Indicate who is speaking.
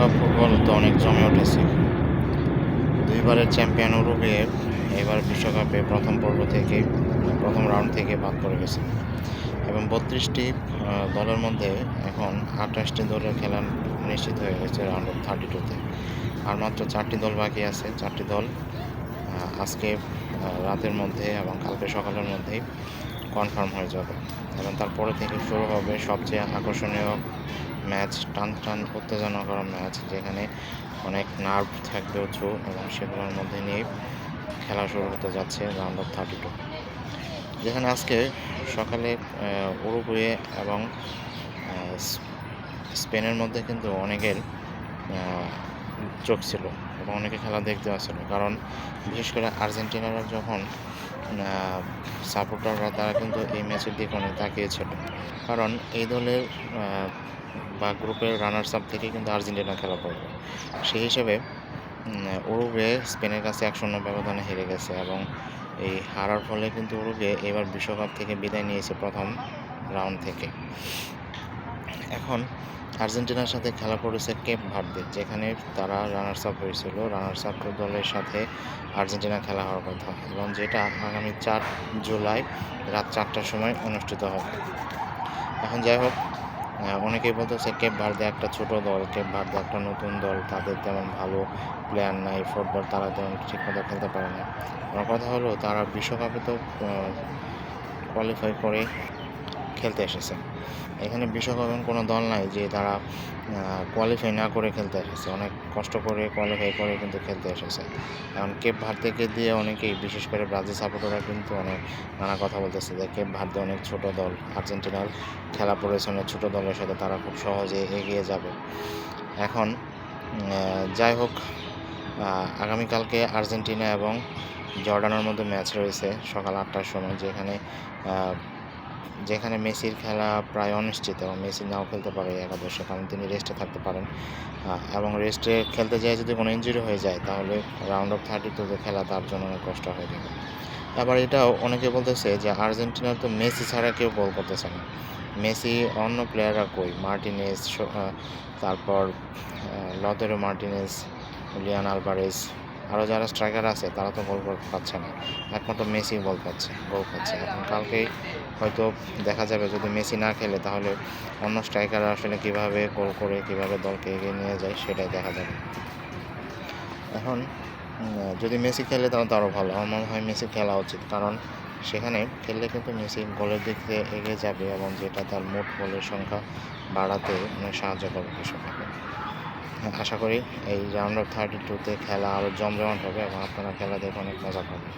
Speaker 1: বিশ্বকাপ ফুটবল তো অনেক জমে উঠেছে। দুইবারের চ্যাম্পিয়ন উরুগুয়ে এবার বিশ্বকাপে প্রথম পর্ব থেকে প্রথম রাউন্ড থেকে বাদ পড়ে গেছে এবং ৩২টি দলের মধ্যে এখন ২৮টি দলের খেলা নিশ্চিত হয়ে গেছে রাউন্ড অফ 32-তে। আর মাত্র 4টি দল বাকি আছে। 4টি দল আজকে রাতের মধ্যে এবং কালকে সকালের মধ্যেই কনফার্ম হয়ে যাবে এবং তারপরে থেকে শুরু হবে সবচেয়ে আকর্ষণীয় ম্যাচ, টান উত্তেজনাকর ম্যাচ, যেখানে অনেক নার্ভ থাকবে উঁচু এবং সেগুলোর মধ্যে নিয়েই খেলা শুরু হতে যাচ্ছে রাউন্ড অফ 32, যেখানে আজকে সকালে উরুগুয়ে এবং স্পেনের মধ্যে কিন্তু অনেকের চোখ ছিল এবং অনেকে খেলা দেখতে আসছিল, কারণ বিশেষ করে আর্জেন্টিনারা যখন সাপোর্টাররা তারা কিন্তু এই ম্যাচের দিকে অনেক তাকিয়েছিল, কারণ এই দলের বা গ্রুপের রানার্স আপ থেকে কিন্তু আর্জেন্টিনা খেলা পড়বে। সেই হিসেবে উরুগুয়ে স্পেনের কাছে 1-0 ব্যবধানে হেরে গেছে এবং এই হারার ফলে কিন্তু উরুগুয়ে এবার বিশ্বকাপ থেকে বিদায় নিয়েছে প্রথম রাউন্ড থেকে। এখন আর্জেন্টিনার সাথে খেলা পড়েছে কেপ ভার্দে, যেখানে তারা রানার্স আপ হয়েছিল। রানার্স আপ দলের সাথে আর্জেন্টিনা খেলা হওয়ার কথা এবং যেটা আগামী 4 জুলাই রাত 4টার সময় অনুষ্ঠিত হবে। এখন যাই হোক, অনেকেই বলতেছে কেপ ভার্দে একটা ছোট দল, কেপ ভার্দে একটা নতুন দল, তাদের তেমন ভালো প্লেয়ার নাই, ফুটবল তারা তেমন ঠিকমতো খেলতে পারে না। আমার কথা হলো, তারা বিশ্বকাপে তো কোয়ালিফাই করে খেলতে এসেছে। এখানে বিশ্বকাপে কোনো দল নাই যে তারা কোয়ালিফাই না করে খেলতে এসেছে, অনেক কষ্ট করে কোয়ালিফাই করে কিন্তু খেলতে এসেছে। এখন কেপ ভার্দেকে দিয়ে অনেকেই, বিশেষ করে ব্রাজিল সাপোর্টাররা কিন্তু অনেক নানা কথা বলতেছে যে কেপ ভার্দে অনেক ছোট দল, আর্জেন্টিনার খেলা পড়েছে অনেক ছোটো দলের সাথে, তারা খুব সহজে এগিয়ে যাবে। এখন যাই হোক, আগামীকালকে আর্জেন্টিনা এবং জর্ডানের মধ্যে ম্যাচ রয়েছে সকাল 8টার সময়, যেখানে মেসির খেলা প্রায় অনিশ্চিত এবং মেসি নাও খেলতে পারে একাদশে, কারণ তিনি রেস্টে থাকতে পারেন এবং রেস্টে খেলতে যেয়ে যদি কোনো ইনজুরি হয়ে যায় তাহলে রাউন্ড অফ 32-তে খেলা তার জন্য অনেক কষ্ট হয়ে যাবে। আবার এটাও অনেকে বলতেছে যে আর্জেন্টিনার তো মেসি ছাড়া কেউ গোল করতেছে না, মেসি অন্য প্লেয়াররা কই, মার্টিনেজ, তারপর লতেরো মার্টিনেজ, লিয়ান আলভারেজ, আরও যারা স্ট্রাইকার আছে তারা তো গোল পাচ্ছে না, একমাত্র মেসি গোল পাচ্ছে। এখন কালকেই হয়তো দেখা যাবে, যদি মেসি না খেলে তাহলে অন্য স্ট্রাইকাররা আসলে কীভাবে গোল করে কীভাবে দলকে এগিয়ে নিয়ে যায় সেটাই দেখা যাবে। এখন যদি মেসি খেলে তাহলে তো আরও ভালো, আমার মনে হয় মেসি খেলা উচিত, কারণ সেখানে খেললে কিন্তু মেসি গোলের দিক দিয়ে এগিয়ে যাবে এবং যেটা তার মোট গোলের সংখ্যা বাড়াতে অনেক সাহায্য করবে বিশ্বকাপে। আশা করি এই রাউন্ড অফ 32-তে খেলা আরও জমজমাট হবে এবং আপনারা খেলা দেখে অনেক মজা পাবেন।